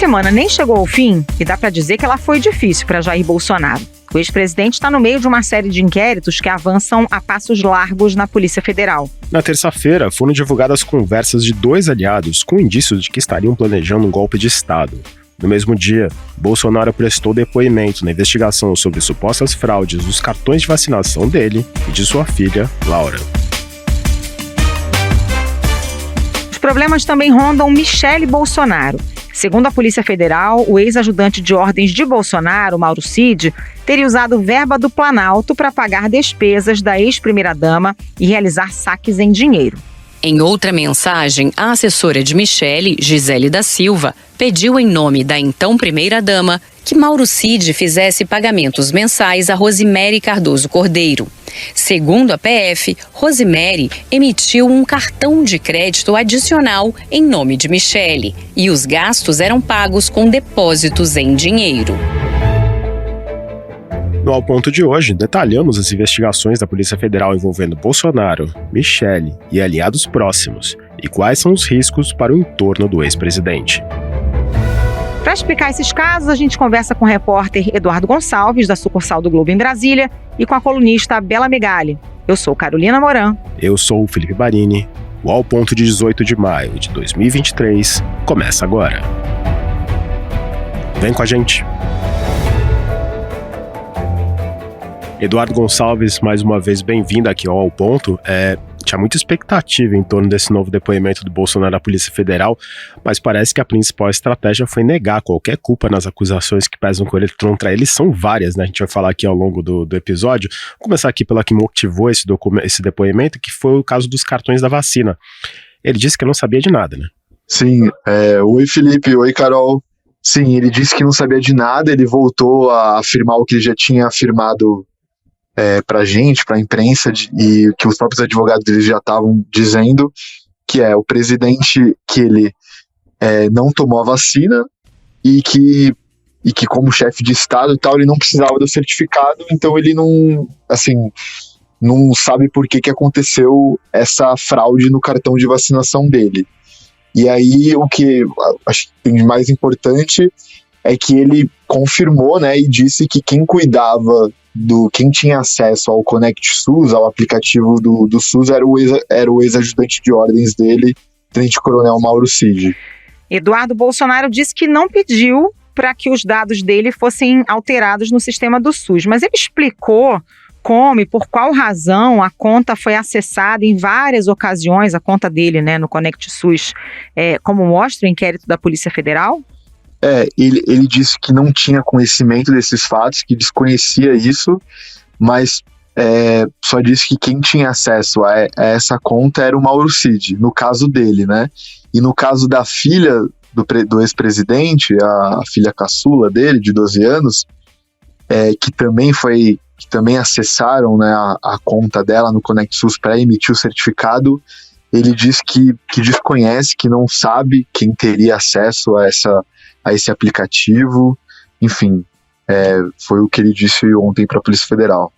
semana nem chegou ao fim e dá para dizer que ela foi difícil para Jair Bolsonaro. O ex-presidente está no meio de uma série de inquéritos que avançam a passos largos na Polícia Federal. Na terça-feira, foram divulgadas conversas de 2 aliados com indícios de que estariam planejando um golpe de Estado. No mesmo dia, Bolsonaro prestou depoimento na investigação sobre supostas fraudes dos cartões de vacinação dele e de sua filha, Laura. Os problemas também rondam Michele Bolsonaro. Segundo a Polícia Federal, o ex-ajudante de ordens de Bolsonaro, Mauro Cid, teria usado verba do Planalto para pagar despesas da ex-primeira-dama e realizar saques em dinheiro. Em outra mensagem, a assessora de Michele, Gisele da Silva, pediu em nome da então primeira-dama que Mauro Cid fizesse pagamentos mensais a Rosemary Cardoso Cordeiro. Segundo a PF, Rosemary emitiu um cartão de crédito adicional em nome de Michele e os gastos eram pagos com depósitos em dinheiro. No Ao Ponto de hoje, detalhamos as investigações da Polícia Federal envolvendo Bolsonaro, Michele e aliados próximos e quais são os riscos para o entorno do ex-presidente. Para explicar esses casos, a gente conversa com o repórter Eduardo Gonçalves, da sucursal do Globo em Brasília, e com a colunista Bela Megali. Eu sou Carolina Moran. Eu sou o Felipe Barini. O Ao Ponto de 18 de maio de 2023 começa agora. Vem com a gente. Eduardo Gonçalves, mais uma vez bem-vindo aqui ao Ponto. Tinha muita expectativa em torno desse novo depoimento do Bolsonaro à Polícia Federal, mas parece que a principal estratégia foi negar qualquer culpa nas acusações que pesam contra ele. São várias, né? A gente vai falar aqui ao longo do episódio. Vou começar aqui pela que motivou esse depoimento, que foi o caso dos cartões da vacina. Ele disse que não sabia de nada, né? Sim, oi Felipe, oi Carol. Sim, ele disse que não sabia de nada, ele voltou a afirmar o que ele já tinha afirmado pra gente, pra imprensa, e que os próprios advogados dele já estavam dizendo, que o presidente, que ele não tomou a vacina e que como chefe de Estado e tal, ele não precisava do certificado, então ele não sabe por que aconteceu essa fraude no cartão de vacinação dele. E aí o que acho que tem de mais importante é que ele confirmou, né, e disse que quem tinha acesso ao Conect SUS, ao aplicativo do SUS, era o ex-ajudante de ordens dele, Tenente Coronel Mauro Cid. Eduardo Bolsonaro disse que não pediu para que os dados dele fossem alterados no sistema do SUS, mas ele explicou como e por qual razão a conta foi acessada em várias ocasiões, a conta dele, né, no Conect SUS, como mostra o inquérito da Polícia Federal? Ele disse que não tinha conhecimento desses fatos, que desconhecia isso, mas só disse que quem tinha acesso a essa conta era o Mauro Cid, no caso dele, né? E no caso da filha do ex-presidente, a filha caçula dele, de 12 anos, que também acessaram, né, a conta dela no Conect SUS para emitir o certificado, ele disse que desconhece, que não sabe quem teria acesso a esse aplicativo, enfim, foi o que ele disse ontem para a Polícia Federal.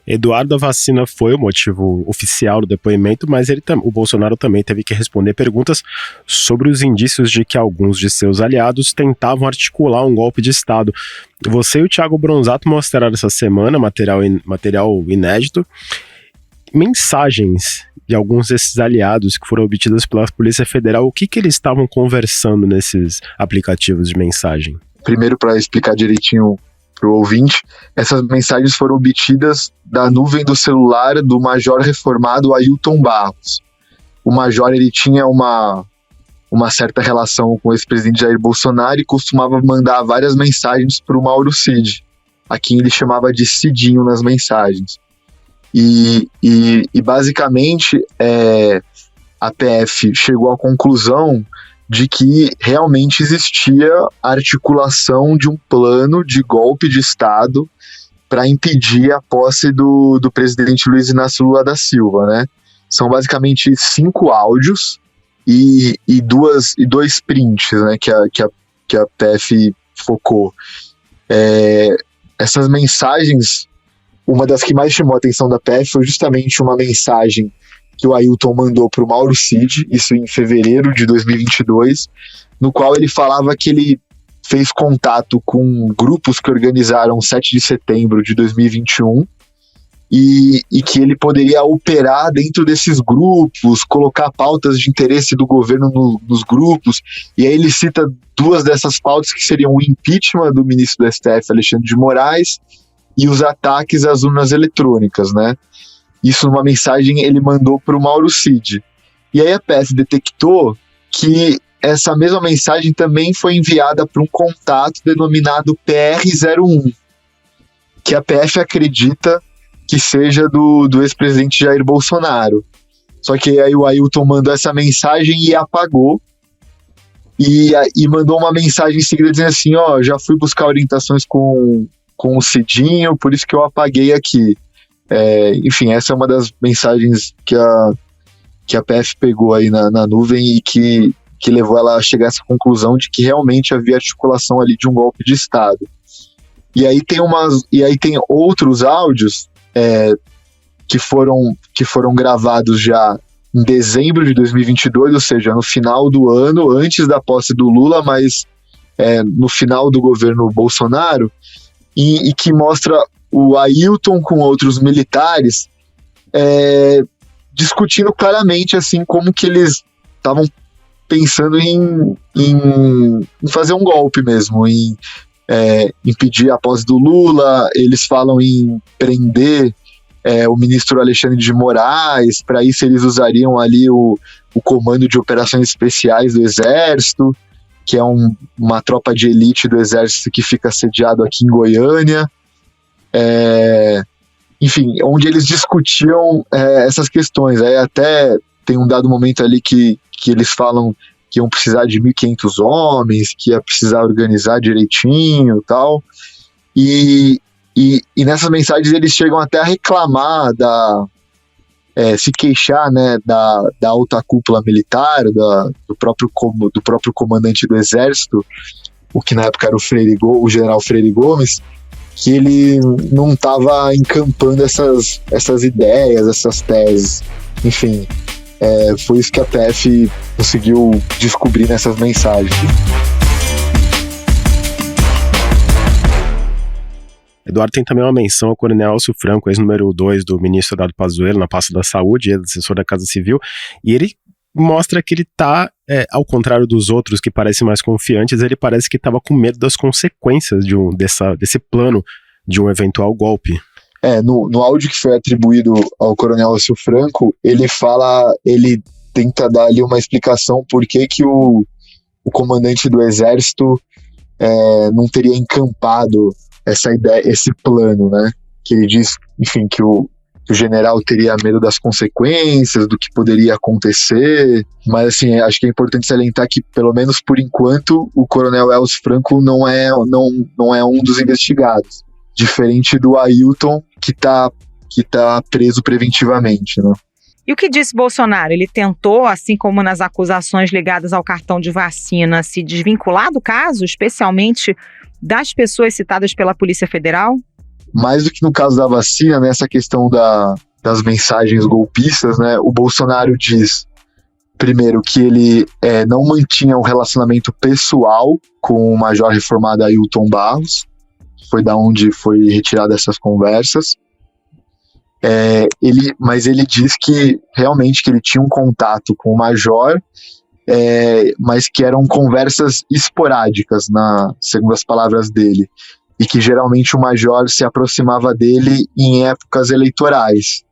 Eduardo, a vacina foi o motivo oficial do depoimento, mas o Bolsonaro também teve que responder perguntas sobre os indícios de que alguns de seus aliados tentavam articular um golpe de Estado. Você e o Thiago Bronzato mostraram essa semana material inédito, mensagens de alguns desses aliados que foram obtidas pela Polícia Federal. O que eles estavam conversando nesses aplicativos de mensagem? Primeiro, para explicar direitinho para o ouvinte, essas mensagens foram obtidas da nuvem do celular do major reformado Ailton Barros. O major, ele tinha uma certa relação com o ex-presidente Jair Bolsonaro e costumava mandar várias mensagens para o Mauro Cid, a quem ele chamava de Cidinho nas mensagens. E basicamente a PF chegou à conclusão de que realmente existia a articulação de um plano de golpe de Estado para impedir a posse do presidente Luiz Inácio Lula da Silva, né? São basicamente 5 áudios e 2 prints, né, que a PF focou. Essas mensagens, uma das que mais chamou a atenção da PF foi justamente uma mensagem que o Ailton mandou para o Mauro Cid, isso em fevereiro de 2022, no qual ele falava que fez contato com grupos que organizaram o 7 de setembro de 2021 e que ele poderia operar dentro desses grupos, colocar pautas de interesse do governo nos grupos, e aí ele cita duas dessas pautas que seriam o impeachment do ministro do STF, Alexandre de Moraes, e os ataques às urnas eletrônicas, né? Isso numa mensagem ele mandou para o Mauro Cid. E aí a PF detectou que essa mesma mensagem também foi enviada para um contato denominado PR01, que a PF acredita que seja do ex-presidente Jair Bolsonaro. Só que aí o Ailton mandou essa mensagem e apagou, e mandou uma mensagem em seguida dizendo assim, já fui buscar orientações com o Cidinho, por isso que eu apaguei aqui. Enfim, essa é uma das mensagens que a PF pegou aí na nuvem e que levou ela a chegar a essa conclusão de que realmente havia articulação ali de um golpe de Estado. E aí tem outros áudios que foram gravados já em dezembro de 2022, ou seja, no final do ano, antes da posse do Lula, mas no final do governo Bolsonaro, e que mostra o Ailton com outros militares discutindo claramente assim como que eles estavam pensando em fazer um golpe mesmo, em impedir a posse do Lula. Eles falam em prender o ministro Alexandre de Moraes. Para isso eles usariam ali o Comando de Operações Especiais do Exército, que é uma tropa de elite do Exército que fica sediado aqui em Goiânia. Enfim, onde eles discutiam essas questões. Aí até tem um dado momento ali que eles falam que iam precisar de 1.500 homens, que ia precisar organizar direitinho e tal. E nessas mensagens eles chegam até a reclamar, se queixar, né, da alta cúpula militar, do próprio comandante do Exército, o que na época era o general Freire Gomes, que ele não estava encampando essas ideias, essas teses. Enfim, foi isso que a PF conseguiu descobrir nessas mensagens. Eduardo, tem também uma menção ao coronel Elcio Franco, ex-número 2 do ministro Eduardo Pazuello na pasta da Saúde, assessor da Casa Civil, e ele mostra que ele está, ao contrário dos outros que parecem mais confiantes, ele parece que estava com medo das consequências desse plano de um eventual golpe. No áudio que foi atribuído ao coronel Elcio Franco, ele tenta dar ali uma explicação por que o comandante do Exército não teria encampado essa ideia, esse plano, né? Que ele diz, enfim, que o general teria medo das consequências, do que poderia acontecer, mas assim, acho que é importante salientar que, pelo menos por enquanto, o coronel Elcio Franco não é um dos investigados, diferente do Ailton, que tá preso preventivamente, né? E o que disse Bolsonaro? Ele tentou, assim como nas acusações ligadas ao cartão de vacina, se desvincular do caso, especialmente das pessoas citadas pela Polícia Federal? Mais do que no caso da vacina, nessa questão das mensagens golpistas, né, o Bolsonaro diz, primeiro, que ele não mantinha um relacionamento pessoal com o major reformado Ailton Barros, foi da onde foi retirada essas conversas. Mas ele diz que realmente que ele tinha um contato com o major, mas que eram conversas esporádicas, segundo as palavras dele, e que geralmente o major se aproximava dele em épocas eleitorais.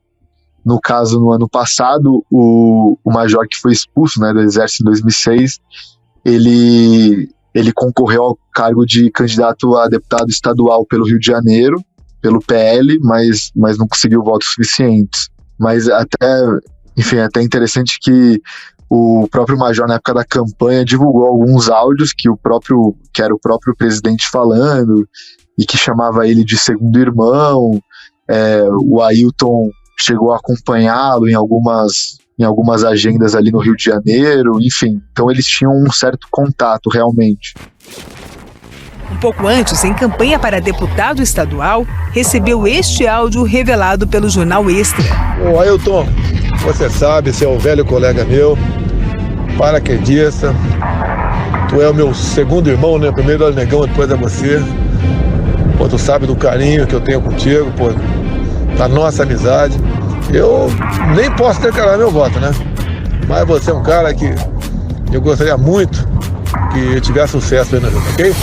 No caso, no ano passado, o major que foi expulso, né, do Exército em 2006, ele concorreu ao cargo de candidato a deputado estadual pelo Rio de Janeiro, pelo PL, mas não conseguiu votos suficientes. Mas até interessante que o próprio major, na época da campanha, divulgou alguns áudios que era o próprio presidente falando, e que chamava ele de segundo irmão. O Ailton chegou a acompanhá-lo em algumas agendas ali no Rio de Janeiro, enfim. Então eles tinham um certo contato, realmente. Um pouco antes, em campanha para deputado estadual, recebeu este áudio revelado pelo Jornal Extra. Ô Ailton, você sabe, você é um velho colega meu, paraquedista, Tu é o meu segundo irmão, né? Primeiro é o Negão, depois é você. Pô, tu sabe do carinho que eu tenho contigo, pô, da nossa amizade. Eu nem posso declarar meu voto, né? Mas você é um cara que eu gostaria muito que tivesse sucesso aí na vida, ok?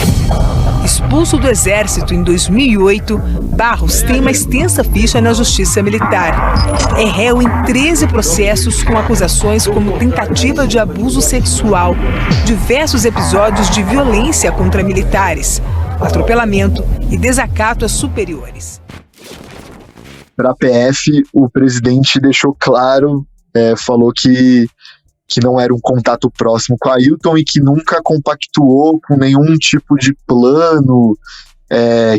Expulso do Exército em 2008, Barros tem uma extensa ficha na Justiça Militar. É réu em 13 processos com acusações como tentativa de abuso sexual, diversos episódios de violência contra militares, atropelamento e desacato a superiores. Para a PF, o presidente deixou claro, falou que não era um contato próximo com a Ailton e que nunca compactuou com nenhum tipo de plano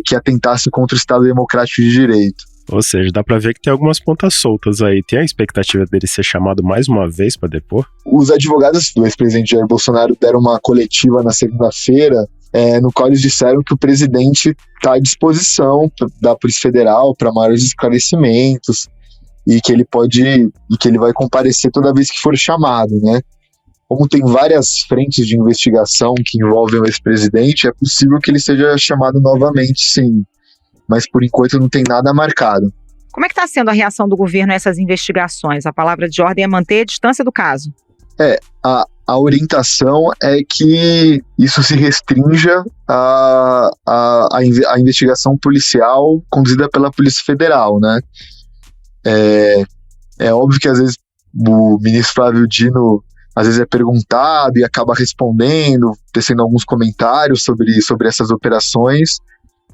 que atentasse contra o Estado Democrático de Direito. Ou seja, dá pra ver que tem algumas pontas soltas aí. Tem a expectativa dele ser chamado mais uma vez pra depor? Os advogados do ex-presidente Jair Bolsonaro deram uma coletiva na segunda-feira, no qual eles disseram que o presidente está à disposição da Polícia Federal para maiores esclarecimentos e que ele vai comparecer toda vez que for chamado, né? Como tem várias frentes de investigação que envolvem o ex-presidente, é possível que ele seja chamado novamente, sim. Mas por enquanto não tem nada marcado. Como é que está sendo a reação do governo a essas investigações? A palavra de ordem é manter a distância do caso. A orientação é que isso se restrinja à investigação policial conduzida pela Polícia Federal, né? É óbvio que às vezes o ministro Flávio Dino às vezes é perguntado e acaba respondendo, tecendo alguns comentários sobre essas operações,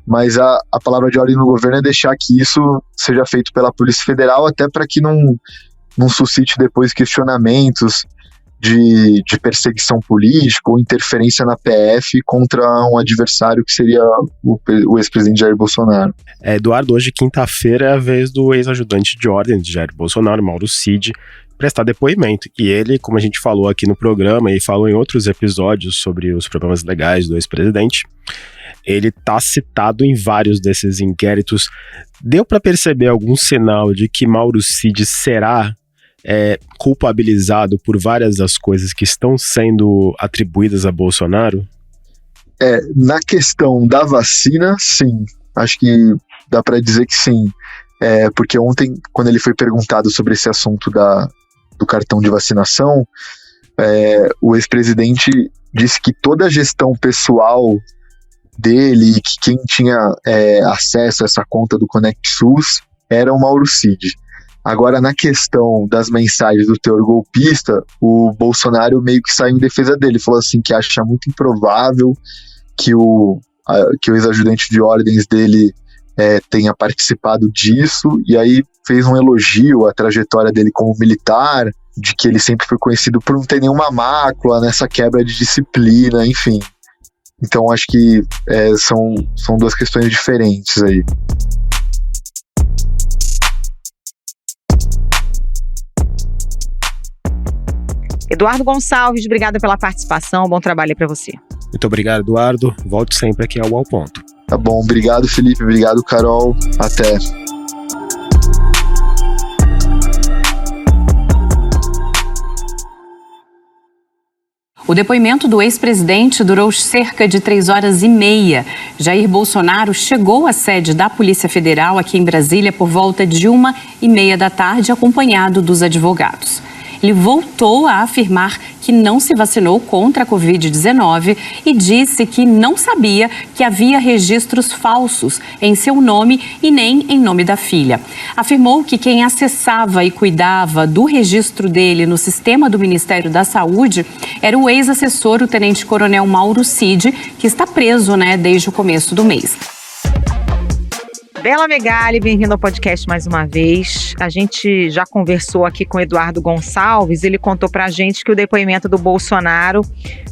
mas a palavra de ordem no governo é deixar que isso seja feito pela Polícia Federal, até para que não suscite depois questionamentos de perseguição política ou interferência na PF contra um adversário que seria o ex-presidente Jair Bolsonaro. Eduardo, hoje quinta-feira é a vez do ex-ajudante de ordem de Jair Bolsonaro, Mauro Cid, prestar depoimento. E ele, como a gente falou aqui no programa e falou em outros episódios sobre os problemas legais do ex-presidente, ele está citado em vários desses inquéritos. Deu para perceber algum sinal de que Mauro Cid será culpabilizado por várias das coisas que estão sendo atribuídas a Bolsonaro? Na questão da vacina, sim. Acho que dá para dizer que sim. Porque ontem, quando ele foi perguntado sobre esse assunto do cartão de vacinação, o ex-presidente disse que toda a gestão pessoal dele e que quem tinha acesso a essa conta do Conect SUS era o Mauro Cid. Agora, na questão das mensagens do teor golpista, o Bolsonaro meio que saiu em defesa dele, falou assim que acha muito improvável que o ex-ajudante de ordens dele tenha participado disso, e aí fez um elogio à trajetória dele como militar, de que ele sempre foi conhecido por não ter nenhuma mácula nessa quebra de disciplina, enfim. Então acho que são duas questões diferentes aí. Eduardo Gonçalves, obrigada pela participação, bom trabalho aí para você. Muito obrigado, Eduardo. Volte sempre aqui ao Ponto. Tá bom, obrigado, Felipe, obrigado, Carol. Até. O depoimento do ex-presidente durou cerca de 3h30. Jair Bolsonaro chegou à sede da Polícia Federal aqui em Brasília por volta de 1h30 da tarde, acompanhado dos advogados. Ele voltou a afirmar que não se vacinou contra a Covid-19 e disse que não sabia que havia registros falsos em seu nome e nem em nome da filha. Afirmou que quem acessava e cuidava do registro dele no sistema do Ministério da Saúde era o ex-assessor, o tenente-coronel Mauro Cid, que está preso, desde o começo do mês. Bela Megali, bem-vindo ao podcast mais uma vez. A gente já conversou aqui com o Eduardo Gonçalves, ele contou pra gente que o depoimento do Bolsonaro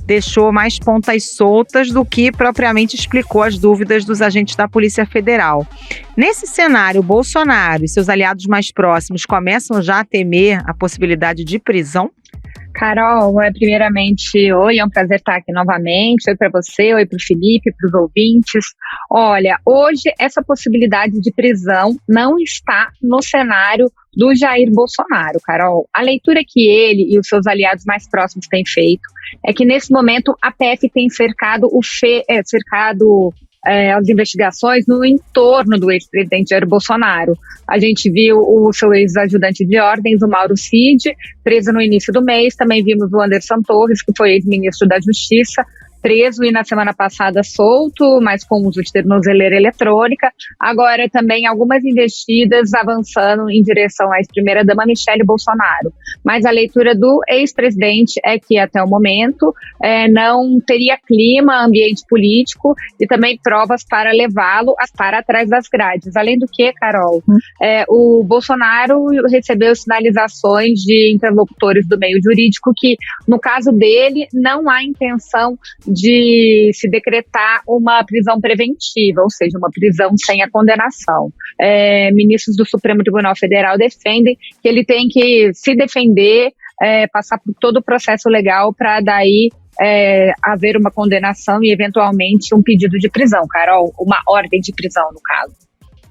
deixou mais pontas soltas do que propriamente explicou as dúvidas dos agentes da Polícia Federal. Nesse cenário, Bolsonaro e seus aliados mais próximos começam já a temer a possibilidade de prisão? Carol, primeiramente, oi, é um prazer estar aqui novamente. Oi para você, oi para o Felipe, para os ouvintes. Olha, hoje essa possibilidade de prisão não está no cenário do Jair Bolsonaro, Carol. A leitura que ele e os seus aliados mais próximos têm feito é que, nesse momento, a PF tem cercado as investigações no entorno do ex-presidente Jair Bolsonaro. A gente viu o seu ex-ajudante de ordens, o Mauro Cid, preso no início do mês. Também vimos o Anderson Torres, que foi ex-ministro da Justiça, preso e na semana passada solto, mas com uso de tornozeleira eletrônica. Agora também algumas investidas avançando em direção à ex-primeira-dama Michele Bolsonaro. Mas a leitura do ex-presidente é que até o momento não teria clima, ambiente político e também provas para levá-lo para trás das grades. Além do que, Carol, o Bolsonaro recebeu sinalizações de interlocutores do meio jurídico que, no caso dele, não há intenção de se decretar uma prisão preventiva, ou seja, uma prisão sem a condenação. Ministros do Supremo Tribunal Federal defendem que ele tem que se defender, passar por todo o processo legal para daí haver uma condenação e eventualmente um pedido de prisão, Carol, uma ordem de prisão no caso.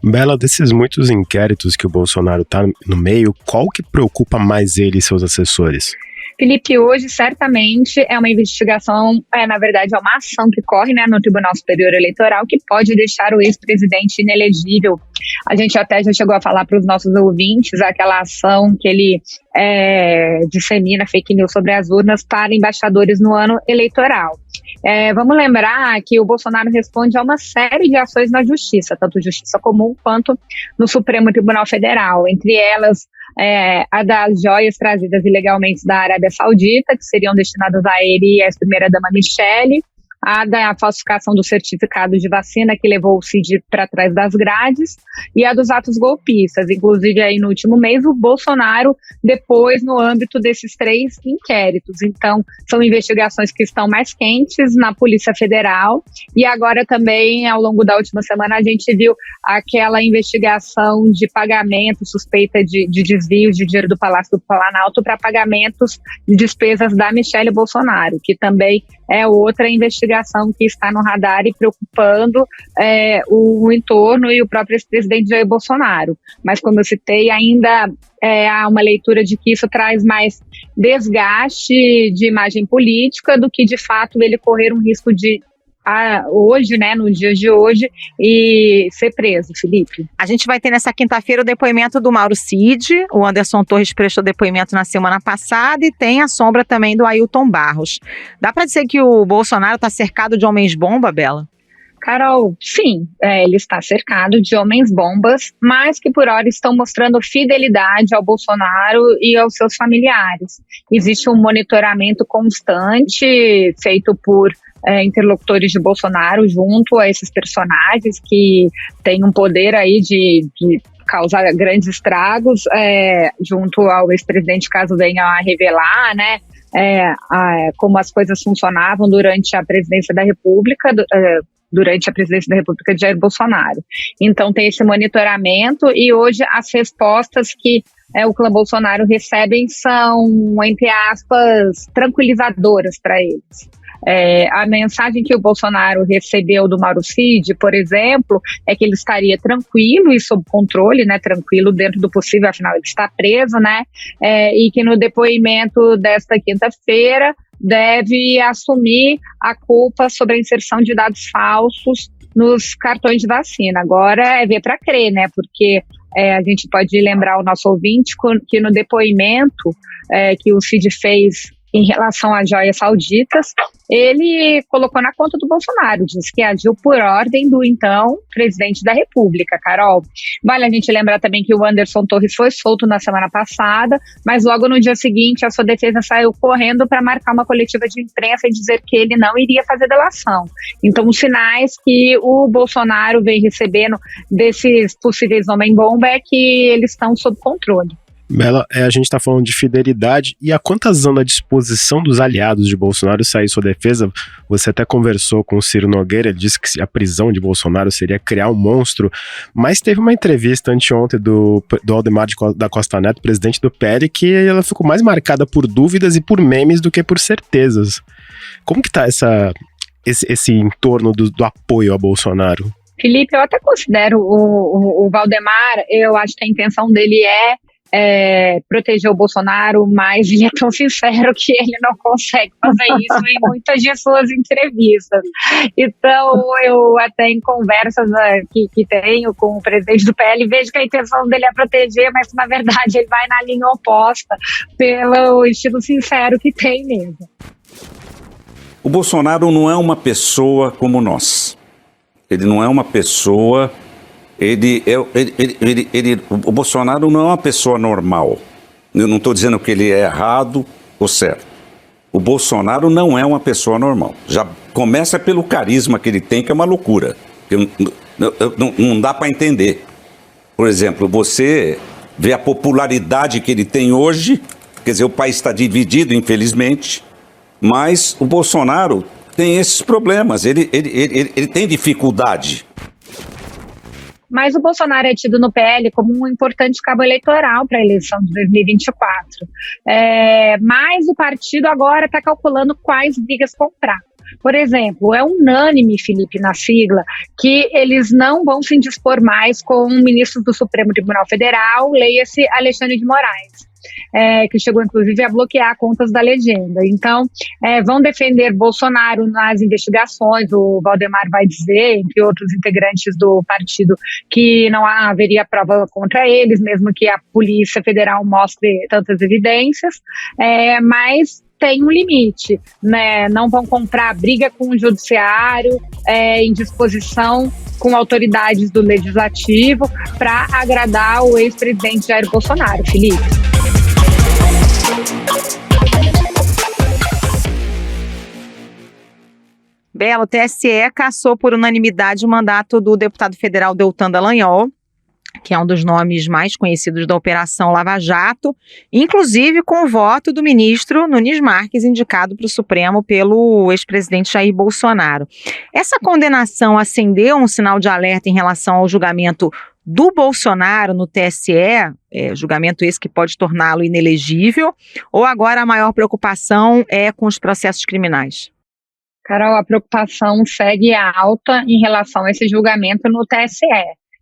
Bela, desses muitos inquéritos que o Bolsonaro está no meio, qual que preocupa mais ele e seus assessores? Felipe, hoje certamente é uma investigação, na verdade é uma ação que corre no Tribunal Superior Eleitoral que pode deixar o ex-presidente inelegível. A gente até já chegou a falar para os nossos ouvintes aquela ação que ele dissemina fake news sobre as urnas para embaixadores no ano eleitoral. Vamos lembrar que o Bolsonaro responde a uma série de ações na Justiça, tanto Justiça Comum quanto no Supremo Tribunal Federal, entre elas a das joias trazidas ilegalmente da Arábia Saudita, que seriam destinadas a ele e a ex-primeira-dama Michele, a da falsificação do certificado de vacina que levou o Cid para trás das grades e a dos atos golpistas. Inclusive, aí no último mês, o Bolsonaro depois no âmbito desses 3 inquéritos. Então, são investigações que estão mais quentes na Polícia Federal e agora também, ao longo da última semana, a gente viu aquela investigação de pagamento, suspeita de desvio de dinheiro do Palácio do Planalto para pagamentos de despesas da Michele Bolsonaro, que também é outra investigação que está no radar e preocupando o entorno e o próprio ex-presidente Jair Bolsonaro. Mas, como eu citei, ainda há uma leitura de que isso traz mais desgaste de imagem política do que, de fato, ele correr um risco de hoje, no dia de hoje, e ser preso, Felipe. A gente vai ter nessa quinta-feira o depoimento do Mauro Cid, o Anderson Torres prestou depoimento na semana passada e tem a sombra também do Ailton Barros. Dá para dizer que o Bolsonaro está cercado de homens-bomba, Bela? Carol, sim, ele está cercado de homens-bombas, mas que por hora estão mostrando fidelidade ao Bolsonaro e aos seus familiares. Existe um monitoramento constante feito por interlocutores de Bolsonaro junto a esses personagens que têm um poder aí de causar grandes estragos junto ao ex-presidente, caso venha a revelar, como as coisas funcionavam durante a presidência da República, de Jair Bolsonaro. Então tem esse monitoramento e hoje as respostas que o clã Bolsonaro recebem são, entre aspas, tranquilizadoras para eles. A mensagem que o Bolsonaro recebeu do Mauro Cid, por exemplo, é que ele estaria tranquilo e sob controle, tranquilo dentro do possível, afinal ele está preso, e que no depoimento desta quinta-feira deve assumir a culpa sobre a inserção de dados falsos nos cartões de vacina. Agora é ver para crer, porque a gente pode lembrar o nosso ouvinte que no depoimento que o Cid fez em relação às joias sauditas, ele colocou na conta do Bolsonaro, disse que agiu por ordem do então presidente da República, Carol. Vale a gente lembrar também que o Anderson Torres foi solto na semana passada, mas logo no dia seguinte a sua defesa saiu correndo para marcar uma coletiva de imprensa e dizer que ele não iria fazer delação. Então, os sinais que o Bolsonaro vem recebendo desses possíveis homem-bomba é que eles estão sob controle. Bela, a gente está falando de fidelidade e a quantas anos a disposição dos aliados de Bolsonaro sair sua defesa? Você até conversou com o Ciro Nogueira, ele disse que a prisão de Bolsonaro seria criar um monstro, mas teve uma entrevista anteontem do Aldemar da Costa Neto, presidente do PL, que ela ficou mais marcada por dúvidas e por memes do que por certezas. Como que está esse entorno do apoio a Bolsonaro? Felipe, eu até considero o Valdemar, eu acho que a intenção dele proteger o Bolsonaro, mas ele é tão sincero que ele não consegue fazer isso em muitas de suas entrevistas. Então, eu até em conversas que tenho com o presidente do PL, vejo que a intenção dele é proteger, mas na verdade ele vai na linha oposta pelo estilo sincero que tem mesmo. O Bolsonaro não é uma pessoa como nós. Ele não é uma pessoa... O Bolsonaro não é uma pessoa normal. Eu não estou dizendo que ele é errado ou certo. O Bolsonaro não é uma pessoa normal. Já começa pelo carisma que ele tem, que é uma loucura. Não dá para entender. Por exemplo, você vê a popularidade que ele tem hoje, quer dizer, o país está dividido, infelizmente, mas o Bolsonaro tem esses problemas, ele tem dificuldade. Mas o Bolsonaro é tido no PL como um importante cabo eleitoral para a eleição de 2024. Mas o partido agora está calculando quais brigas comprar. Por exemplo, é unânime, Felipe, na sigla, que eles não vão se indispor mais com ministros do Supremo Tribunal Federal, leia-se Alexandre de Moraes. Que chegou inclusive a bloquear contas da legenda. Então, vão defender Bolsonaro nas investigações. O Valdemar vai dizer, entre outros integrantes do partido, que não haveria prova contra eles, mesmo que a Polícia Federal mostre tantas evidências, mas tem um limite, né? Não vão comprar briga com o judiciário, indisposição com autoridades do legislativo para agradar o ex-presidente Jair Bolsonaro, Felipe. Bela, o TSE cassou por unanimidade o mandato do deputado federal Deltan Dallagnol, que é um dos nomes mais conhecidos da Operação Lava Jato, inclusive com o voto do ministro Nunes Marques, indicado para o Supremo pelo ex-presidente Jair Bolsonaro. Essa condenação acendeu um sinal de alerta em relação ao julgamento do Bolsonaro no TSE, julgamento esse que pode torná-lo inelegível, ou agora a maior preocupação é com os processos criminais? Carol, a preocupação segue alta em relação a esse julgamento no TSE.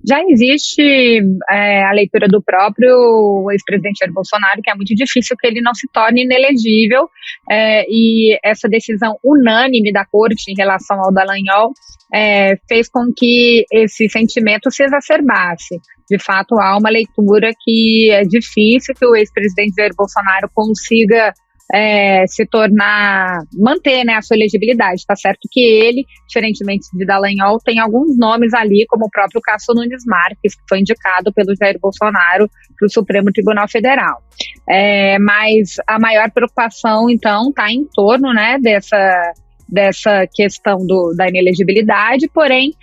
Já existe a leitura do próprio ex-presidente Jair Bolsonaro, que é muito difícil que ele não se torne inelegível, e essa decisão unânime da corte em relação ao Dallagnol fez com que esse sentimento se exacerbasse. De fato, há uma leitura que é difícil que o ex-presidente Jair Bolsonaro consiga manter, né, a sua elegibilidade. Está certo que ele, diferentemente de Dallagnol, tem alguns nomes ali, como o próprio Cássio Nunes Marques, que foi indicado pelo Jair Bolsonaro para o Supremo Tribunal Federal. Mas a maior preocupação, então, está em torno, né, dessa questão da inelegibilidade, porém,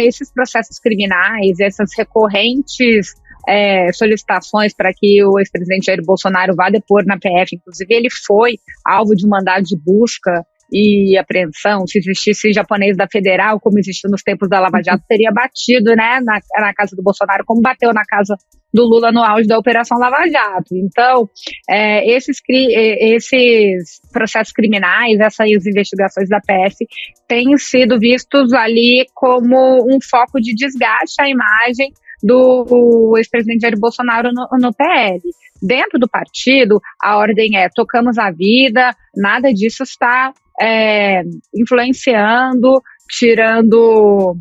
esses processos criminais, essas recorrentes solicitações para que o ex-presidente Jair Bolsonaro vá depor na PF, inclusive ele foi alvo de um mandado de busca e apreensão. Se existisse japonês da Federal, como existiu nos tempos da Lava Jato, teria batido, né, na casa do Bolsonaro, como bateu na casa do Lula no auge da Operação Lava Jato. Então, esses processos criminais, essas investigações da PF, têm sido vistos ali como um foco de desgaste à imagem do ex-presidente Jair Bolsonaro no PL. Dentro do partido, a ordem tocamos a vida, nada disso está influenciando, tirando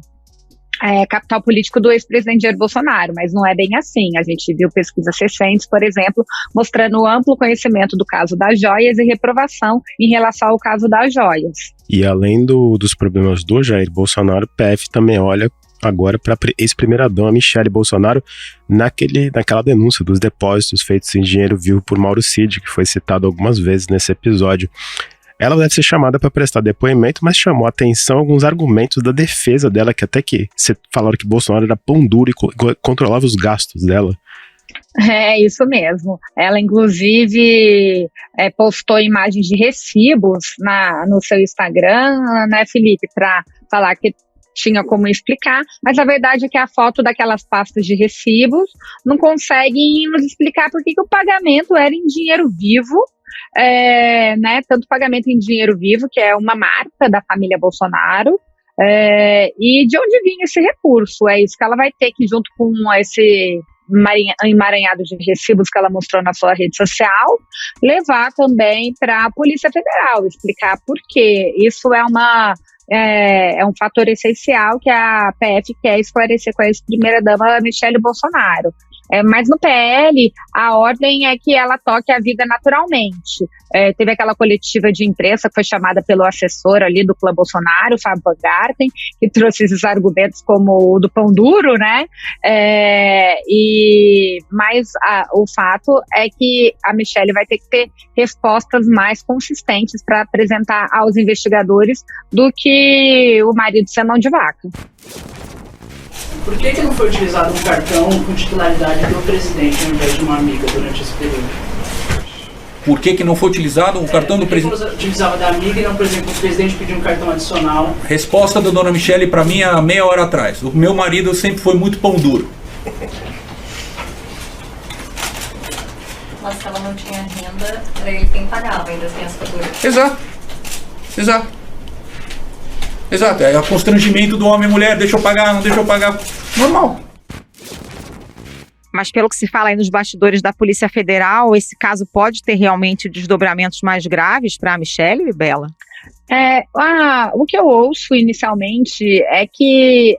capital político do ex-presidente Jair Bolsonaro, mas não é bem assim. A gente viu pesquisas recentes, por exemplo, mostrando amplo conhecimento do caso das joias e reprovação em relação ao caso das joias. E além dos problemas do Jair Bolsonaro, o PF também olha agora para a ex-primeira-dama Michele Bolsonaro naquela denúncia dos depósitos feitos em dinheiro vivo por Mauro Cid, que foi citado algumas vezes nesse episódio. Ela deve ser chamada para prestar depoimento, mas chamou a atenção alguns argumentos da defesa dela, que até que falaram que Bolsonaro era pão duro e controlava os gastos dela. É isso mesmo. Ela, inclusive, postou imagens de recibos no seu Instagram, né, Felipe, para falar que tinha como explicar, mas a verdade é que a foto daquelas pastas de recibos não consegue nos explicar por que o pagamento era em dinheiro vivo, né, tanto pagamento em dinheiro vivo, que é uma marca da família Bolsonaro, e de onde vinha esse recurso. É isso que ela vai ter que, junto com esse emaranhado de recibos que ela mostrou na sua rede social, levar também para a Polícia Federal, explicar por quê. Isso é um fator essencial que a PF quer esclarecer com a ex-primeira-dama Michele Bolsonaro. Mas no PL, a ordem é que ela toque a vida naturalmente. Teve aquela coletiva de imprensa que foi chamada pelo assessor ali do clã Bolsonaro, Fábio Van Garten, que trouxe esses argumentos como o do pão duro, né? Mas o fato é que a Michele vai ter que ter respostas mais consistentes para apresentar aos investigadores do que o marido ser mão de vaca. Por que não foi utilizado um cartão com titularidade do presidente ao invés de uma amiga durante esse período? Por que não foi utilizado o cartão do presidente? Utilizava da amiga e não, por exemplo, o presidente pediu um cartão adicional. Resposta da dona Michele para mim há meia hora atrás. O meu marido sempre foi muito pão duro. Mas se ela não tinha renda, era ele quem pagava, ainda tem essa figura. Exato, é o constrangimento do homem e mulher, deixa eu pagar, não deixa eu pagar, normal. Mas pelo que se fala aí nos bastidores da Polícia Federal, esse caso pode ter realmente desdobramentos mais graves para a Michele, Bela? O que eu ouço inicialmente é que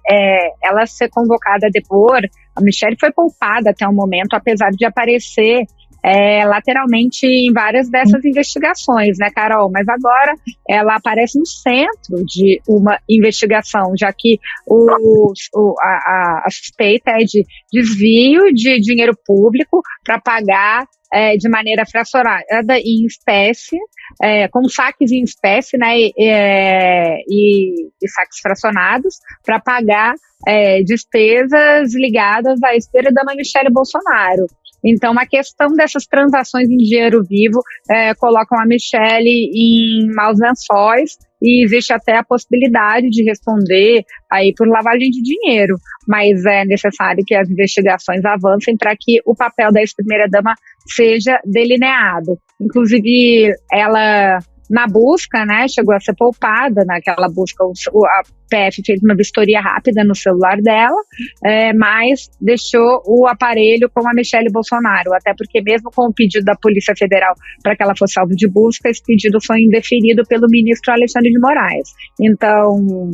ela ser convocada a depor, a Michele foi poupada até o momento, apesar de aparecer lateralmente em várias dessas investigações, né, Carol? Mas agora ela aparece no centro de uma investigação, já que a suspeita é de desvio de dinheiro público para pagar de maneira fracionada em espécie, com saques em espécie, né, e saques fracionados, para pagar despesas ligadas à ex-primeira-dama Michele Bolsonaro. Então, a questão dessas transações em dinheiro vivo colocam a Michele em maus lençóis e existe até a possibilidade de responder aí por lavagem de dinheiro, mas é necessário que as investigações avancem para que o papel da ex-primeira-dama seja delineado. Inclusive, ela, na busca, né, chegou a ser poupada naquela busca, a PF fez uma vistoria rápida no celular dela, mas deixou o aparelho com a Michele Bolsonaro, até porque mesmo com o pedido da Polícia Federal para que ela fosse alvo de busca, esse pedido foi indeferido pelo ministro Alexandre de Moraes. Então,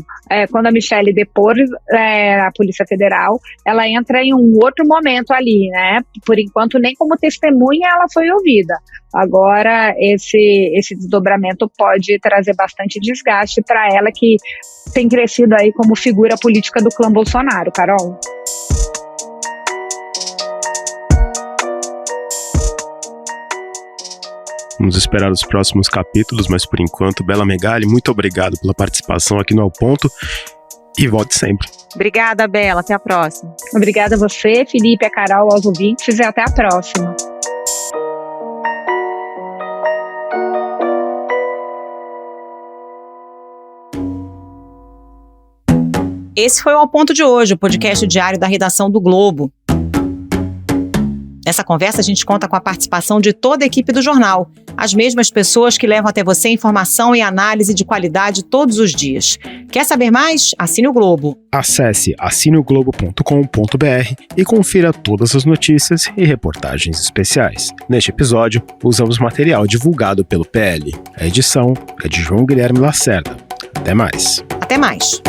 quando a Michele depor a Polícia Federal, ela entra em um outro momento ali, né? Por enquanto, nem como testemunha ela foi ouvida. Agora, esse desdobramento pode trazer bastante desgaste para ela, que tem crescido aí como figura política do clã Bolsonaro, Carol. Vamos esperar os próximos capítulos, mas por enquanto, Bela Megali, muito obrigado pela participação aqui no Ao Ponto e volte sempre. Obrigada, Bela. Até a próxima. Obrigada a você, Felipe, a Carol, aos ouvintes e até a próxima. Esse foi o Ao Ponto de hoje, o podcast diário da redação do Globo. Nessa conversa, a gente conta com a participação de toda a equipe do jornal, as mesmas pessoas que levam até você informação e análise de qualidade todos os dias. Quer saber mais? Assine o Globo. Acesse assineoglobo.com.br e confira todas as notícias e reportagens especiais. Neste episódio, usamos material divulgado pelo PL. A edição é de João Guilherme Lacerda. Até mais. Até mais.